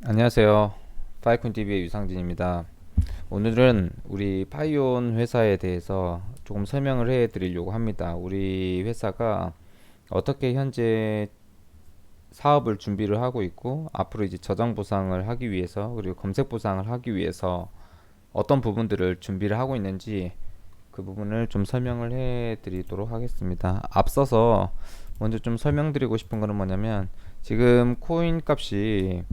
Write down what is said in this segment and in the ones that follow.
안녕하세요. 파이콘TV의 유상진입니다. 오늘은 우리 파이온 회사에 대해서 조금 설명을 해 드리려고 합니다. 우리 회사가 어떻게 현재 사업을 준비를 하고 있고, 앞으로 이제 저장 보상을 하기 위해서, 그리고 검색 보상을 하기 위해서 어떤 부분들을 준비를 하고 있는지 그 부분을 좀 설명을 해 드리도록 하겠습니다. 앞서서 먼저 좀 설명드리고 싶은 거는 뭐냐면, 지금 코인 값이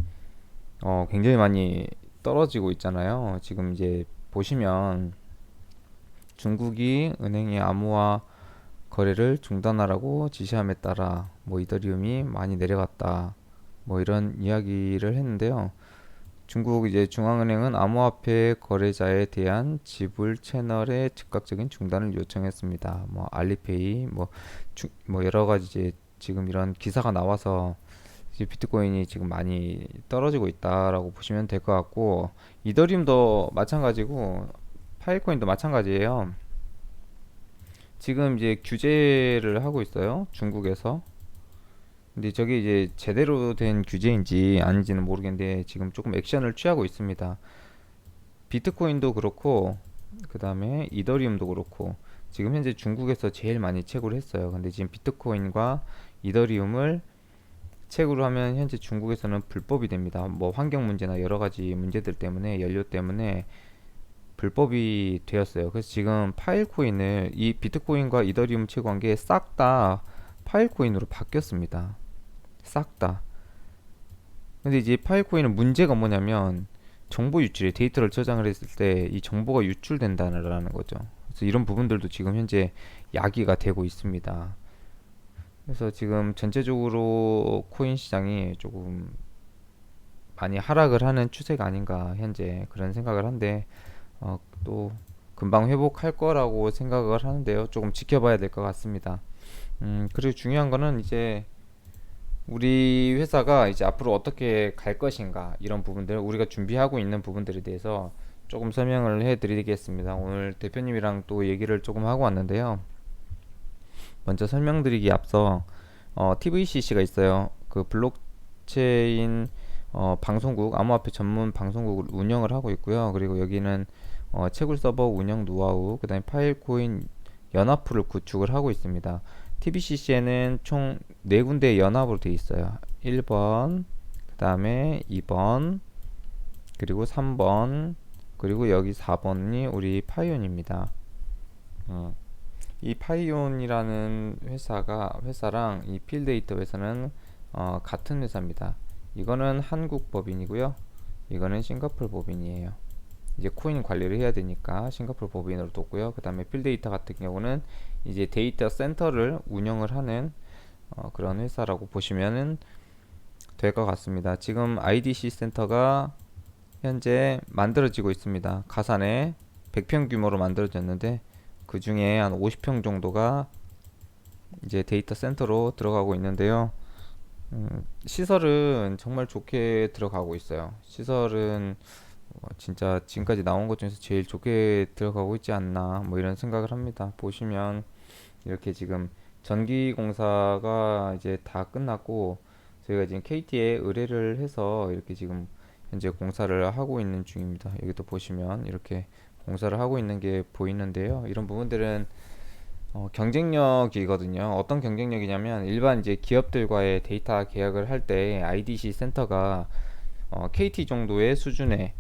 굉장히 많이 떨어지고 있잖아요. 지금 이제 보시면 중국이 은행의 암호화 거래를 중단하라고 지시함에 따라 뭐 이더리움이 많이 내려갔다. 뭐 이런 이야기를 했는데요. 중국 이제 중앙은행은 암호화폐 거래자에 대한 지불 채널의 즉각적인 중단을 요청했습니다. 뭐 알리페이 뭐 여러 가지 이제 지금 이런 기사가 나와서 이제 비트코인이 지금 많이 떨어지고 있다라고 보시면 될 것 같고, 이더리움도 마찬가지고 파이코인도 마찬가지예요. 지금 이제 규제를 하고 있어요, 중국에서. 근데 저게 이제 제대로 된 규제인지 아닌지는 모르겠는데 지금 조금 액션을 취하고 있습니다. 비트코인도 그렇고 그 다음에 이더리움도 그렇고 지금 현재 중국에서 제일 많이 채굴 했어요. 근데 지금 비트코인과 이더리움을 책으로 하면 현재 중국에서는 불법이 됩니다. 뭐 환경 문제나 여러 가지 문제들 때문에, 연료 때문에 불법이 되었어요. 그래서 지금 파일코인을, 이 비트코인과 이더리움 채굴한 게 싹 다 파일코인으로 바뀌었습니다. 싹 다. 근데 이제 파일코인은 문제가 뭐냐면 정보 유출에, 데이터를 저장을 했을 때 이 정보가 유출된다는 거죠. 그래서 이런 부분들도 지금 현재 야기가 되고 있습니다. 그래서 지금 전체적으로 코인 시장이 조금 많이 하락을 하는 추세가 아닌가 현재 그런 생각을 한데, 또 금방 회복할 거라고 생각을 하는데요. 조금 지켜봐야 될 것 같습니다. 그리고 중요한 거는 이제 우리 회사가 이제 앞으로 어떻게 갈 것인가, 이런 부분들, 우리가 준비하고 있는 부분들에 대해서 조금 설명을 해드리겠습니다. 오늘 대표님이랑 또 얘기를 조금 하고 왔는데요. 먼저 설명드리기 앞서 TVCC가 있어요. 그 블록체인 방송국, 암호화폐 전문 방송국을 운영을 하고 있고요. 그리고 여기는 채굴 서버 운영 노하우, 그다음에 파일코인 연합부를 구축을 하고 있습니다. TBCC에는 총 4군데 연합으로 되어 있어요. 1번, 그다음에 2번, 그리고 3번, 그리고 여기 4번이 우리 파이온입니다. 어. 이 파이온이라는 회사랑 이 필데이터 회사는 같은 회사입니다. 이거는 한국 법인이고요. 이거는 싱가포르 법인이에요. 이제 코인 관리를 해야 되니까 싱가포르 법인으로 뒀고요. 그 다음에 필데이터 같은 경우는 이제 데이터 센터를 운영을 하는 그런 회사라고 보시면 될 것 같습니다. 지금 IDC 센터가 현재 만들어지고 있습니다. 가산에 100평 규모로 만들어졌는데 그 중에 한 50평 정도가 이제 데이터 센터로 들어가고 있는데요. 시설은 정말 좋게 들어가고 있어요. 시설은 진짜 지금까지 나온 것 중에서 제일 좋게 들어가고 있지 않나, 뭐 이런 생각을 합니다. 보시면 이렇게 지금 전기 공사가 이제 다 끝났고 저희가 지금 KT에 의뢰를 해서 이렇게 지금 현재 공사를 하고 있는 중입니다. 여기도 보시면 이렇게 공사를 하고 있는 게 보이는데요. 이런 부분들은 경쟁력이거든요. 어떤 경쟁력이냐면 일반 이제 기업들과의 데이터 계약을 할 때 IDC 센터가 KT 정도의 수준의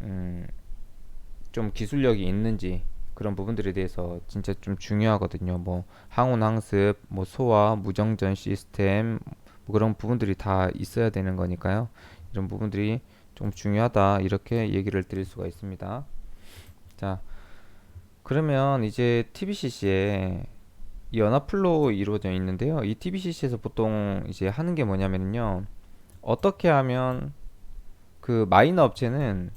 음, 좀 기술력이 있는지, 그런 부분들에 대해서 진짜 좀 중요하거든요. 뭐 항온 항습, 뭐 소화, 무정전 시스템, 뭐 그런 부분들이 다 있어야 되는 거니까요. 이런 부분들이 좀 중요하다, 이렇게 얘기를 드릴 수가 있습니다. 자, 그러면 이제 TBCC에 연합플로 이루어져 있는데요. 이 TBCC에서 보통 이제 하는 게 뭐냐면요. 어떻게 하면 그 마이너 업체는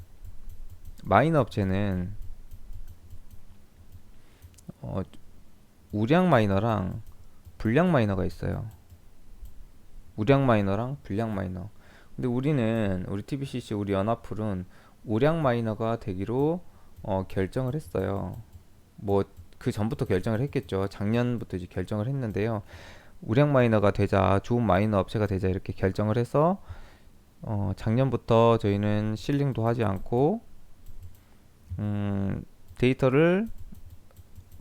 어, 우량 마이너랑 불량 마이너가 있어요. 우량 마이너랑 불량 마이너. 근데 우리 TBCC, 우리 연합풀은 우량 마이너가 되기로 결정을 했어요. 뭐 그 전부터 결정을 했겠죠. 작년부터 이제 결정을 했는데요. 우량 마이너가 되자, 좋은 마이너 업체가 되자, 이렇게 결정을 해서 작년부터 저희는 실링도 하지 않고 데이터를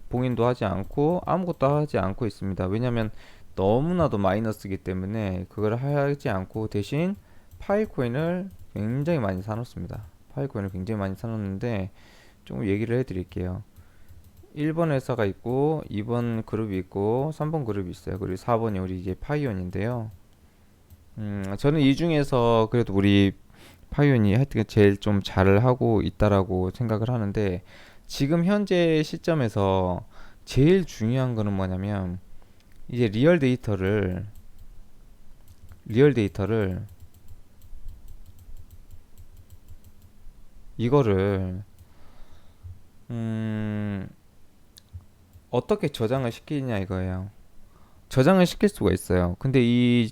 봉인도 하지 않고 아무것도 하지 않고 있습니다. 왜냐면 너무나도 마이너스이기 때문에 그걸 하지 않고 대신 파이코인을 굉장히 많이 사놓습니다. 파이코인을 굉장히 많이 사놓는데 좀 얘기를 해드릴게요. 1번 회사가 있고 2번 그룹이 있고 3번 그룹이 있어요. 그리고 4번이 우리 이제 파이온인데요. 저는 이 중에서 그래도 우리 파이온이 하여튼 제일 좀 잘하고 있다라고 생각을 하는데 지금 현재 시점에서 제일 중요한 거는 뭐냐면 이제 리얼 데이터를 이거를 음, 어떻게 저장을 시키냐 이거예요. 저장을 시킬 수가 있어요. 근데 이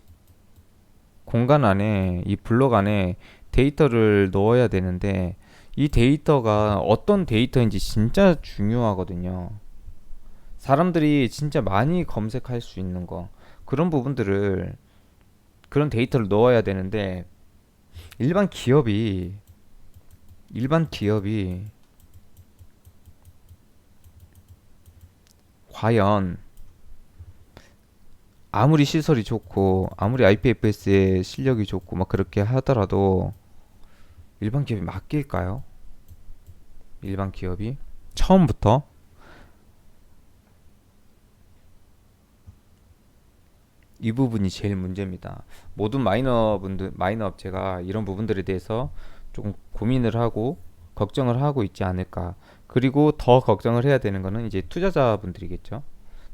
공간 안에 이 블록 안에 데이터를 넣어야 되는데 이 데이터가 어떤 데이터인지 진짜 중요하거든요. 사람들이 진짜 많이 검색할 수 있는 거 그런 부분들을 그런 데이터를 넣어야 되는데 일반 기업이 일반 기업이 과연 아무리 시설이 좋고 아무리 IPFS의 실력이 좋고 막 그렇게 하더라도 일반 기업이 맡길까요? 일반 기업이 처음부터 이 부분이 제일 문제입니다. 모든 마이너 업체가 이런 부분들에 대해서 조금 고민을 하고 걱정을 하고 있지 않을까. 그리고 더 걱정을 해야 되는 거는 이제 투자자분들이겠죠.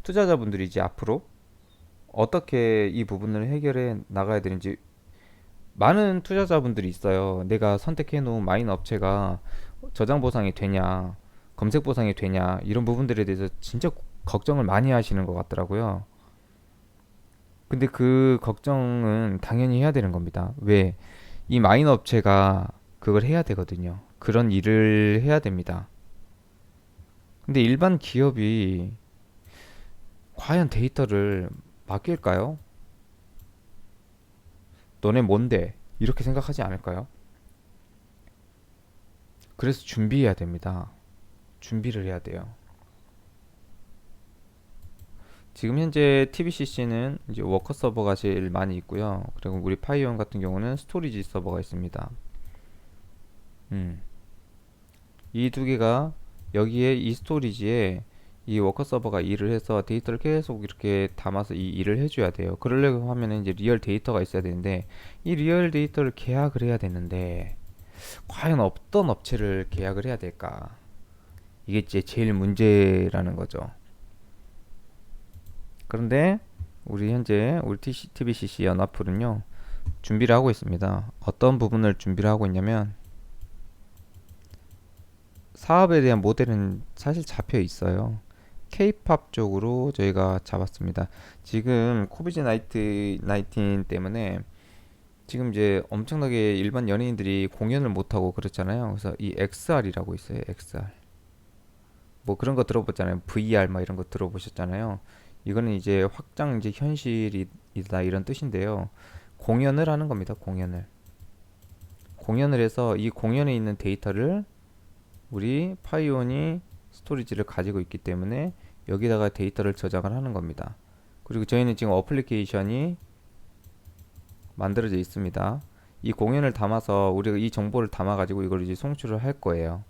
투자자분들이 이제 앞으로 어떻게 이 부분을 해결해 나가야 되는지 많은 투자자분들이 있어요. 내가 선택해 놓은 마이너 업체가 저장 보상이 되냐, 검색 보상이 되냐, 이런 부분들에 대해서 진짜 걱정을 많이 하시는 것 같더라고요. 근데 그 걱정은 당연히 해야 되는 겁니다. 왜? 이 마이너 업체가 그걸 해야 되거든요. 그런 일을 해야 됩니다. 근데 일반 기업이 과연 데이터를 맡길까요? 너네 뭔데? 이렇게 생각하지 않을까요? 그래서 준비해야 됩니다. 준비를 해야 돼요. 지금 현재 TBCC는 이제 워커 서버가 제일 많이 있고요. 그리고 우리 파이온 같은 경우는 스토리지 서버가 있습니다. 음. 이 두 개가 여기에 이 스토리지에 이 워커 서버가 일을 해서 데이터를 계속 이렇게 담아서 이 일을 해줘야 돼요. 그러려고 하면은 이제 리얼 데이터가 있어야 되는데 이 리얼 데이터를 계약을 해야 되는데 과연 어떤 업체를 계약을 해야 될까? 이게 이제 제일 문제라는 거죠. 그런데 우리 현재 우리 TBCC 연합풀은요 준비를 하고 있습니다. 어떤 부분을 준비를 하고 있냐면 사업에 대한 모델은 사실 잡혀 있어요. K-팝 쪽으로 저희가 잡았습니다. 지금 코비드 19 때문에 지금 이제 엄청나게 일반 연예인들이 공연을 못하고 그렇잖아요. 그래서 이 XR이라고 있어요. XR. 뭐 그런 거 들어보잖아요. VR 막 이런 거 들어보셨잖아요. 이거는 이제 확장 이제 현실이다 이런 뜻인데요. 공연을 하는 겁니다. 공연을 해서 이 공연에 있는 데이터를 우리 파이온이 스토리지를 가지고 있기 때문에 여기다가 데이터를 저장을 하는 겁니다. 그리고 저희는 지금 어플리케이션이 만들어져 있습니다. 이 공연을 담아서 우리가 이 정보를 담아가지고 이걸 이제 송출을 할 거예요.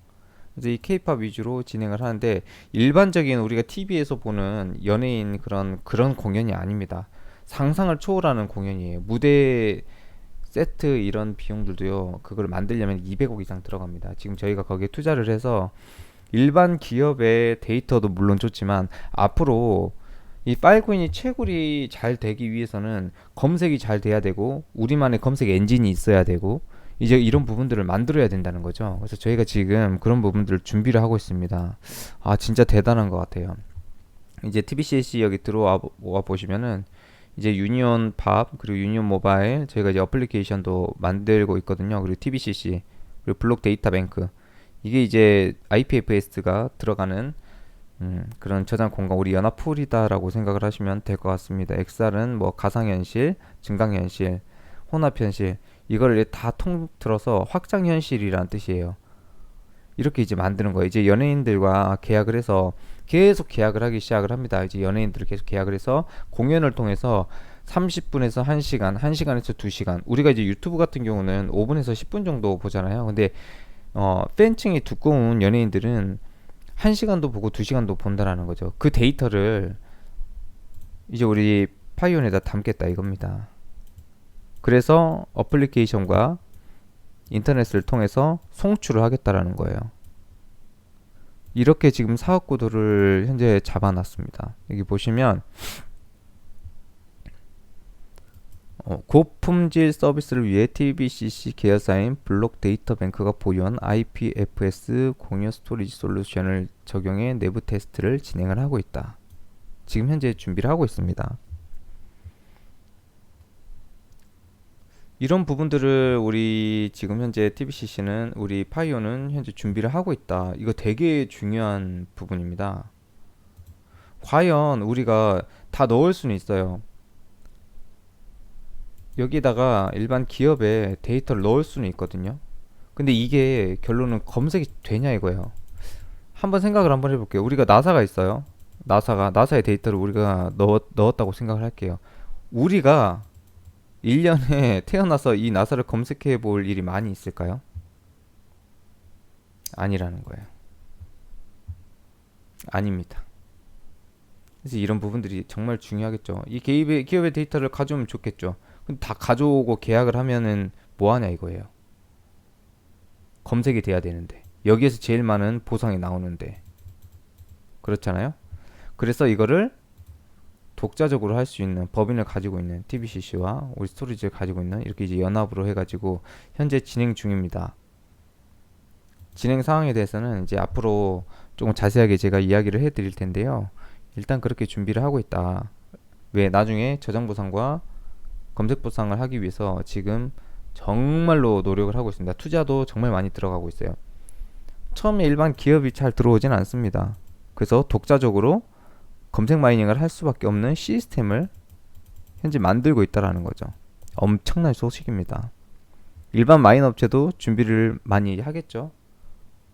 그래서 이 케이팝 위주로 진행을 하는데 일반적인 우리가 TV에서 보는 연예인 그런 공연이 아닙니다. 상상을 초월하는 공연이에요. 무대 세트 이런 비용들도요. 그걸 만들려면 200억 이상 들어갑니다. 지금 저희가 거기에 투자를 해서 일반 기업의 데이터도 물론 좋지만 앞으로 이 파일코인이 채굴이 잘 되기 위해서는 검색이 잘 돼야 되고 우리만의 검색 엔진이 있어야 되고 이제 이런 부분들을 만들어야 된다는 거죠. 그래서 저희가 지금 그런 부분들을 준비를 하고 있습니다. 아 진짜 대단한 것 같아요. 이제 TBCC 여기 들어와 보시면은 이제 유니온 팝 그리고 유니온 모바일 저희가 이제 어플리케이션도 만들고 있거든요. 그리고 TBCC 그리고 블록 데이터 뱅크 이게 이제 IPFS가 들어가는 그런 저장 공간 우리 연합풀이다라고 생각을 하시면 될 것 같습니다. XR은 뭐 가상현실, 증강현실, 혼합현실 이거를 다 통틀어서 확장 현실이라는 뜻이에요. 이렇게 이제 만드는 거예요. 이제 연예인들과 계약을 해서 계속 계약을 하기 시작을 합니다. 이제 연예인들을 계속 계약을 해서 공연을 통해서 30분에서 1시간, 1시간에서 2시간. 우리가 이제 유튜브 같은 경우는 5분에서 10분 정도 보잖아요. 근데 팬층이 두꺼운 연예인들은 1시간도 보고 2시간도 본다라는 거죠. 그 데이터를 이제 우리 파이온에다 담겠다 이겁니다. 그래서 어플리케이션과 인터넷을 통해서 송출을 하겠다라는 거예요. 이렇게 지금 사업 구도를 현재 잡아놨습니다. 여기 보시면 고품질 서비스를 위해 TBCC 계열사인 블록 데이터 뱅크가 보유한 IPFS 공유 스토리지 솔루션을 적용해 내부 테스트를 진행을 하고 있다. 지금 현재 준비를 하고 있습니다. 이런 부분들을 우리 지금 현재 TBCC는 우리 파이오는 현재 준비를 하고 있다. 이거 되게 중요한 부분입니다. 과연 우리가 다 넣을 수는 있어요. 여기다가 일반 기업에 데이터를 넣을 수는 있거든요. 근데 이게 결론은 검색이 되냐 이거예요. 한번 생각을 한번 해볼게요. 우리가 나사가 있어요. 나사의 데이터를 우리가 넣었다고 생각을 할게요. 우리가 1년에 태어나서 이 나사를 검색해 볼 일이 많이 있을까요? 아니라는 거예요. 아닙니다. 그래서 이런 부분들이 정말 중요하겠죠. 이 기업의 데이터를 가져오면 좋겠죠. 근데 다 가져오고 계약을 하면은 뭐 하냐 이거예요. 검색이 돼야 되는데. 여기에서 제일 많은 보상이 나오는데. 그렇잖아요? 그래서 이거를 독자적으로 할 수 있는 법인을 가지고 있는 TBCC와 우리 스토리지를 가지고 있는 이렇게 이제 연합으로 해가지고 현재 진행 중입니다. 진행 상황에 대해서는 이제 앞으로 조금 자세하게 제가 이야기를 해드릴 텐데요. 일단 그렇게 준비를 하고 있다. 왜 나중에 저장 보상과 검색 보상을 하기 위해서 지금 정말로 노력을 하고 있습니다. 투자도 정말 많이 들어가고 있어요. 처음에 일반 기업이 잘 들어오진 않습니다. 그래서 독자적으로 검색 마이닝을 할 수밖에 없는 시스템을 현재 만들고 있다라는 거죠. 엄청난 소식입니다. 일반 마인 업체도 준비를 많이 하겠죠.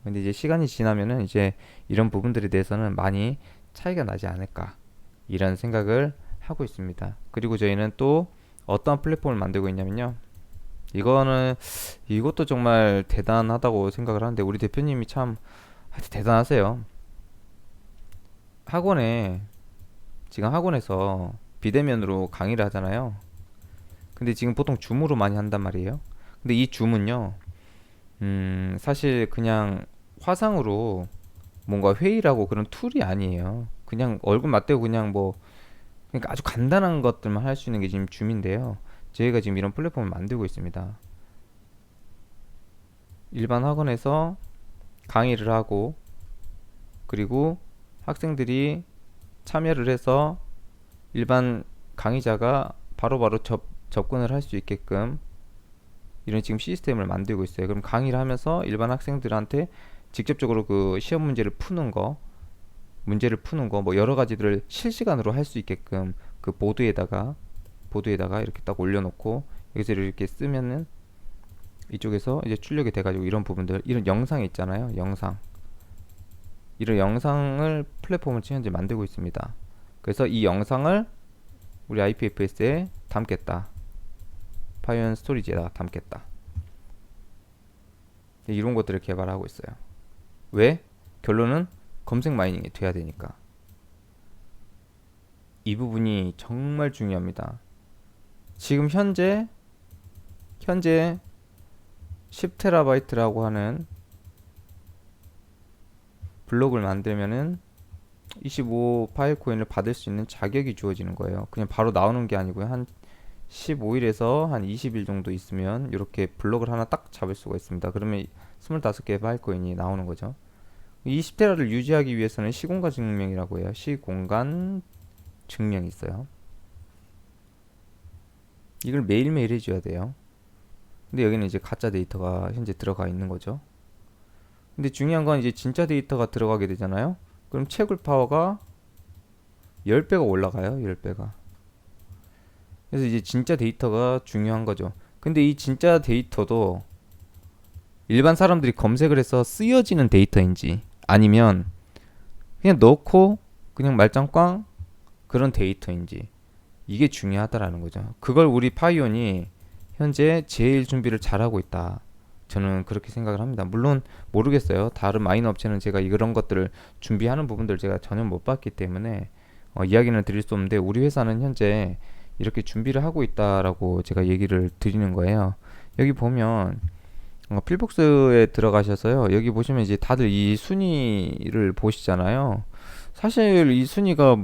근데 이제 시간이 지나면은 이제 이런 부분들에 대해서는 많이 차이가 나지 않을까 이런 생각을 하고 있습니다. 그리고 저희는 또 어떤 플랫폼을 만들고 있냐면요. 이것도 정말 대단하다고 생각을 하는데 우리 대표님이 참 하여튼 대단하세요. 지금 학원에서 비대면으로 강의를 하잖아요. 근데 지금 보통 줌으로 많이 한단 말이에요. 근데 이 줌은요, 사실 그냥 화상으로 뭔가 회의라고 그런 툴이 아니에요. 그냥 얼굴 맞대고 그냥 그러니까 아주 간단한 것들만 할 수 있는 게 지금 줌인데요. 저희가 지금 이런 플랫폼을 만들고 있습니다. 일반 학원에서 강의를 하고, 그리고 학생들이 참여를 해서 일반 강의자가 바로바로 접근을 할 수 있게끔 이런 지금 시스템을 만들고 있어요. 그럼 강의를 하면서 일반 학생들한테 직접적으로 그 시험 문제를 푸는 거, 여러 가지들을 실시간으로 할 수 있게끔 그 보드에다가 이렇게 딱 올려놓고 여기서 이렇게 쓰면은 이쪽에서 이제 출력이 돼가지고 이런 부분들, 이런 영상이 있잖아요. 이런 영상을 플랫폼을 현재 만들고 있습니다. 그래서 이 영상을 우리 IPFS에 담겠다. 파이온 스토리지에다가 담겠다. 이런 것들을 개발하고 있어요. 왜? 결론은 검색 마이닝이 돼야 되니까. 이 부분이 정말 중요합니다. 지금 현재 10TB라고 하는 블록을 만들면은 25 파일 코인을 받을 수 있는 자격이 주어지는 거예요. 그냥 바로 나오는 게 아니고요. 한 15일에서 한 20일 정도 있으면 이렇게 블록을 하나 딱 잡을 수가 있습니다. 그러면 25개의 파일 코인이 나오는 거죠. 20테라를 유지하기 위해서는 시공간 증명이라고 해요. 시공간 증명이 있어요. 이걸 매일매일 해줘야 돼요. 근데 여기는 이제 가짜 데이터가 현재 들어가 있는 거죠. 근데 중요한 건 이제 진짜 데이터가 들어가게 되잖아요. 그럼 채굴 파워가 10배가 올라가요. 10배가. 그래서 이제 진짜 데이터가 중요한 거죠. 근데 이 진짜 데이터도 일반 사람들이 검색을 해서 쓰여지는 데이터인지 아니면 그냥 넣고 그냥 말짱 꽝 그런 데이터인지 이게 중요하다라는 거죠. 그걸 우리 파이온이 현재 제일 준비를 잘하고 있다. 저는 그렇게 생각을 합니다. 물론 모르겠어요. 다른 마이너 업체는 제가 이런 것들을 준비하는 부분들 제가 전혀 못 봤기 때문에 이야기는 드릴 수 없는데 우리 회사는 현재 이렇게 준비를 하고 있다라고 제가 얘기를 드리는 거예요. 여기 보면 필복스에 들어가셔서요. 여기 보시면 이제 다들 이 순위를 보시잖아요. 사실 이 순위가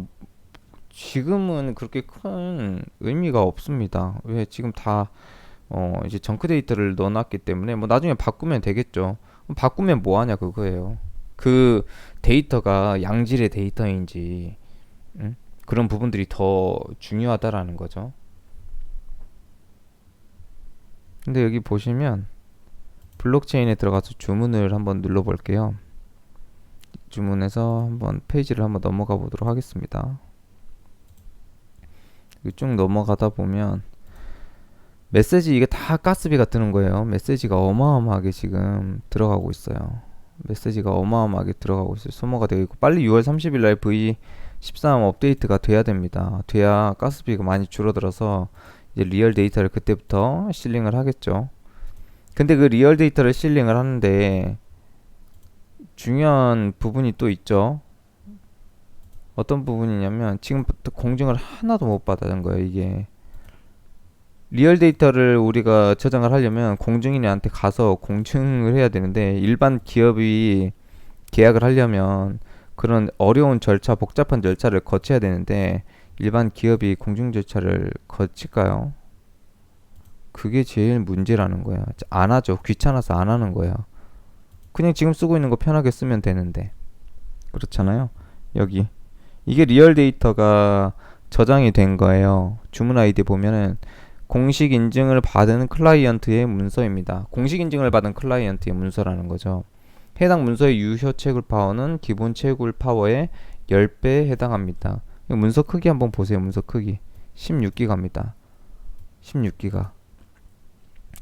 지금은 그렇게 큰 의미가 없습니다. 왜 지금 다 이제 정크 데이터를 넣어놨기 때문에 뭐 나중에 바꾸면 되겠죠. 바꾸면 뭐 하냐 그거예요. 그 데이터가 양질의 데이터인지 그런 부분들이 더 중요하다라는 거죠. 근데 여기 보시면 블록체인에 들어가서 주문을 한번 눌러 볼게요. 주문해서 한번 페이지를 한번 넘어가 보도록 하겠습니다. 쭉 넘어가다 보면 메시지 이게 다 가스비가 뜨는 거예요. 메시지가 어마어마하게 지금 들어가고 있어요. 메시지가 어마어마하게 들어가고 있어요. 소모가 되고 있고 빨리 6월 30일 날 V13 업데이트가 돼야 됩니다. 돼야 가스비가 많이 줄어들어서 이제 리얼 데이터를 그때부터 실링을 하겠죠. 근데 그 리얼 데이터를 실링을 하는데 중요한 부분이 또 있죠. 어떤 부분이냐면 지금부터 공증을 하나도 못 받은 거예요. 이게 리얼 데이터를 우리가 저장을 하려면 공증인한테 가서 공증을 해야 되는데 일반 기업이 계약을 하려면 그런 어려운 절차, 복잡한 절차를 거쳐야 되는데 일반 기업이 공증 절차를 거칠까요? 그게 제일 문제라는 거야. 안 하죠. 귀찮아서 안 하는 거예요. 그냥 지금 쓰고 있는 거 편하게 쓰면 되는데 그렇잖아요. 여기 이게 리얼 데이터가 저장이 된 거예요. 주문 아이디 보면은 공식 인증을 받은 클라이언트의 문서입니다. 공식 인증을 받은 클라이언트의 문서라는 거죠. 해당 문서의 유효 채굴 파워는 기본 채굴 파워의 10배에 해당합니다. 문서 크기 한번 보세요. 문서 크기 16기가입니다. 16기가.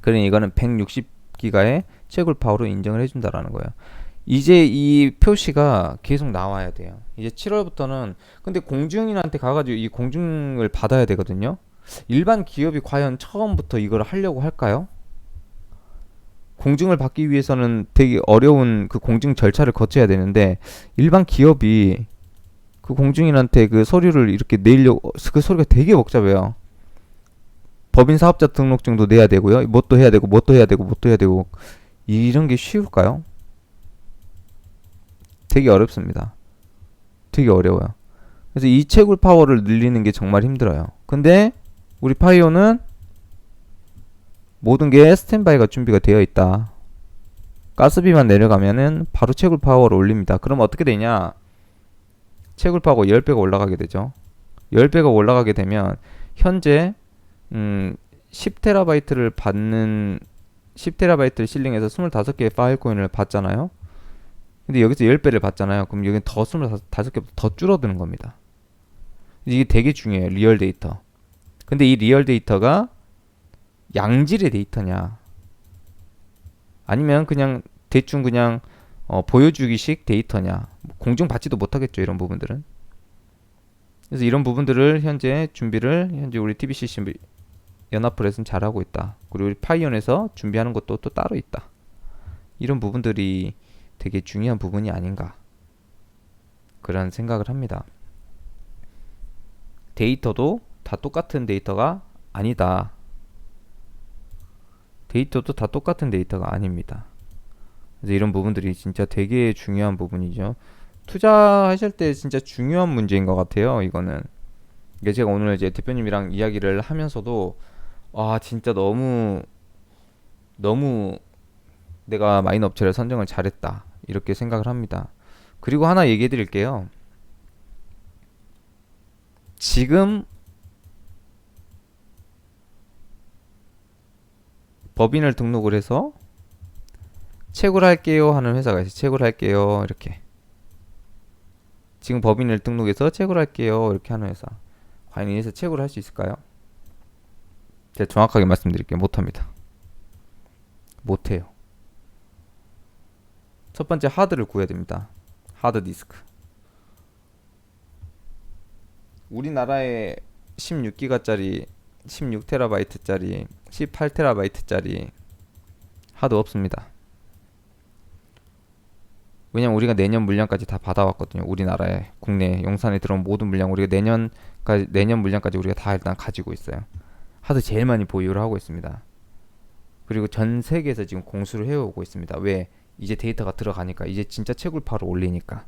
그러니 이거는 160기가의 채굴 파워로 인정을 해준다라는 거예요. 이제 이 표시가 계속 나와야 돼요. 이제 7월부터는 근데 공증인한테 가가지고 이 공증을 받아야 되거든요. 일반 기업이 과연 처음부터 이걸 하려고 할까요? 공증을 받기 위해서는 되게 어려운 그 공증 절차를 거쳐야 되는데 일반 기업이 그 공증인한테 그 서류를 이렇게 내려고 그 서류가 되게 복잡해요. 법인 사업자 등록증도 내야 되고요. 뭣도 해야 되고 뭣도 해야 되고 뭣도 해야 되고 이런 게 쉬울까요? 되게 어렵습니다. 되게 어려워요. 그래서 이 채굴 파워를 늘리는 게 정말 힘들어요. 근데 우리 파이오는 모든 게 스탠바이가 준비가 되어 있다. 가스비만 내려가면은 바로 채굴 파워를 올립니다. 그럼 어떻게 되냐? 채굴 파워가 10배가 올라가게 되죠. 10배가 올라가게 되면 현재 10테라바이트를 받는 10테라바이트를 실링해서 25개의 파일 코인을 받잖아요. 근데 여기서 10배를 받잖아요. 그럼 여기는 더 25개 더 줄어드는 겁니다. 이게 되게 중요해요. 리얼 데이터. 근데 이 리얼 데이터가 양질의 데이터냐 아니면 그냥 대충 그냥 보여주기식 데이터냐 공증받지도 못하겠죠. 이런 부분들은. 그래서 이런 부분들을 현재 우리 TBCC 연합플에서는 잘하고 있다. 그리고 우리 파이온에서 준비하는 것도 또 따로 있다. 이런 부분들이 되게 중요한 부분이 아닌가 그런 생각을 합니다. 데이터도 다 똑같은 데이터가 아니다. 데이터도 다 똑같은 데이터가 아닙니다. 그래서 이런 부분들이 진짜 되게 중요한 부분이죠. 투자하실 때 진짜 중요한 문제인 것 같아요. 이거는. 이게 제가 오늘 이제 대표님이랑 이야기를 하면서도 진짜 너무 내가 마이너 업체를 선정을 잘했다 이렇게 생각을 합니다. 그리고 하나 얘기해 드릴게요. 지금 법인을 등록을 해서 채굴할게요 하는 회사가 있어요. 채굴할게요 이렇게. 지금 법인을 등록해서 채굴할게요 이렇게 하는 회사. 과연 이 회사 채굴할 수 있을까요? 제가 정확하게 말씀드릴게요. 못합니다. 못해요. 첫 번째 하드를 구해야 됩니다. 하드 디스크. 우리나라에 16기가짜리, 16테라바이트짜리, 18테라바이트짜리 하드 없습니다. 왜냐면 우리가 내년 물량까지 다 받아왔거든요. 우리나라에 국내 용산에 들어온 모든 물량 우리가 내년 물량까지 우리가 다 일단 가지고 있어요. 하드 제일 많이 보유를 하고 있습니다. 그리고 전 세계에서 지금 공수를 해오고 있습니다. 왜? 이제 데이터가 들어가니까, 이제 진짜 채굴파로 올리니까.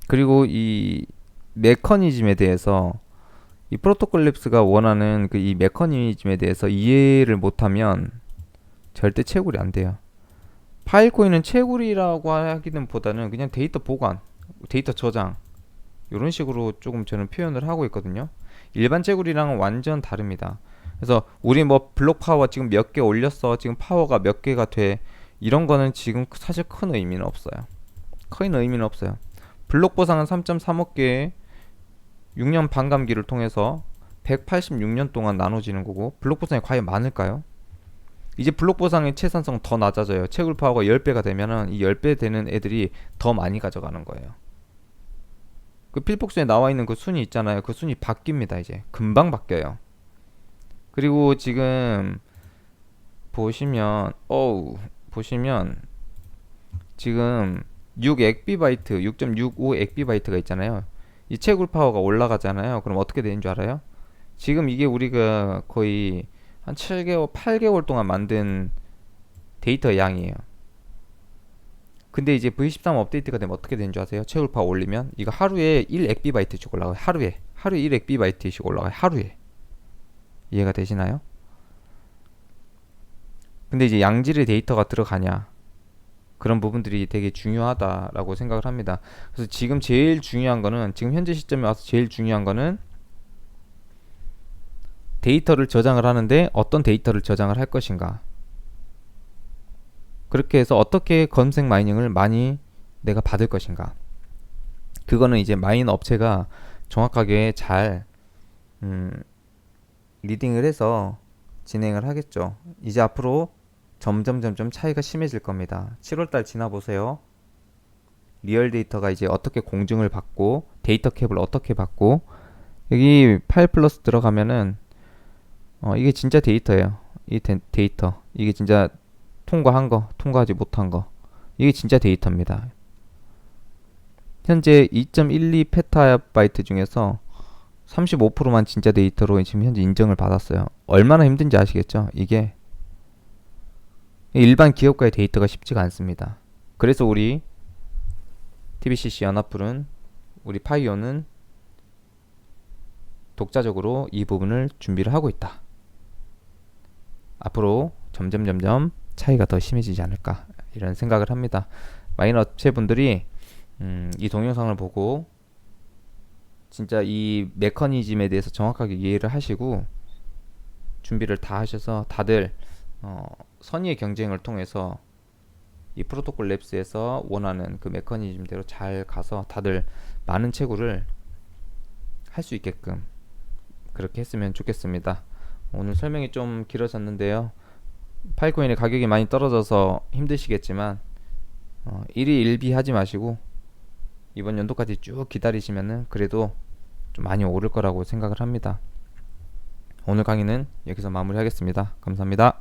그리고 이 메커니즘에 대해서, 이 프로토콜 랩스가 원하는 그 이 메커니즘에 대해서 이해를 못하면 절대 채굴이 안 돼요. 파일코인은 채굴이라고 하기는 보다는 그냥 데이터 보관, 데이터 저장, 이런 식으로 조금 저는 표현을 하고 있거든요. 일반 채굴이랑은 완전 다릅니다. 그래서 우리 뭐 블록 파워 지금 몇 개 올렸어, 지금 파워가 몇 개가 돼, 이런 거는 지금 사실 큰 의미는 없어요. 큰 의미는 없어요. 블록 보상은 3.3억 개의 6년 반감기를 통해서 186년 동안 나눠지는 거고, 블록 보상이 과연 많을까요? 이제 블록 보상의 채산성 더 낮아져요. 채굴 파워가 10배가 되면은 이 10배 되는 애들이 더 많이 가져가는 거예요. 그 필폭스에 나와 있는 그 순위 있잖아요. 그 순위 바뀝니다. 이제 금방 바뀌어요. 그리고 지금 보시면 지금 6엑비바이트, 6.65엑비바이트가 있잖아요. 이 채굴 파워가 올라가잖아요. 그럼 어떻게 되는 줄 알아요? 지금 이게 우리가 거의 한 7개월, 8개월 동안 만든 데이터 양이에요. 근데 이제 V13 업데이트가 되면 어떻게 되는 줄 아세요? 채굴 파워 올리면 이거 하루에 1엑비바이트씩 올라가요. 하루에 1엑비바이트씩 올라가요. 하루에. 이해가 되시나요? 근데 이제 양질의 데이터가 들어가냐, 그런 부분들이 되게 중요하다라고 생각을 합니다. 그래서 지금 제일 중요한 거는, 지금 현재 시점에 와서 제일 중요한 거는 데이터를 저장을 하는데 어떤 데이터를 저장을 할 것인가, 그렇게 해서 어떻게 검색 마이닝을 많이 내가 받을 것인가, 그거는 이제 마인 업체가 정확하게 잘 리딩을 해서 진행을 하겠죠. 이제 앞으로 점점 차이가 심해질 겁니다. 7월달 지나보세요. 리얼 데이터가 이제 어떻게 공증을 받고, 데이터 캡을 어떻게 받고, 여기 파일 플러스 들어가면은 이게 진짜 데이터예요. 이 데이터, 이게 진짜 통과한 거, 통과하지 못한 거, 이게 진짜 데이터입니다. 현재 2.12 페타바이트 중에서 35%만 진짜 데이터로 지금 현재 인정을 받았어요. 얼마나 힘든지 아시겠죠? 이게 일반 기업가의 데이터가 쉽지가 않습니다. 그래서 우리 TBCC 연합불은, 우리 파이온은 독자적으로 이 부분을 준비를 하고 있다. 앞으로 점점 차이가 더 심해지지 않을까, 이런 생각을 합니다. 마이너 업체분들이 이 동영상을 보고 진짜 이 메커니즘에 대해서 정확하게 이해를 하시고 준비를 다 하셔서, 다들 선의의 경쟁을 통해서 이 프로토콜 랩스에서 원하는 그 메커니즘대로 잘 가서 다들 많은 채굴을 할 수 있게끔 그렇게 했으면 좋겠습니다. 오늘 설명이 좀 길어졌는데요. 파일코인의 가격이 많이 떨어져서 힘드시겠지만 일희일비 하지 마시고 이번 연도까지 쭉 기다리시면은 그래도 좀 많이 오를 거라고 생각을 합니다. 오늘 강의는 여기서 마무리하겠습니다. 감사합니다.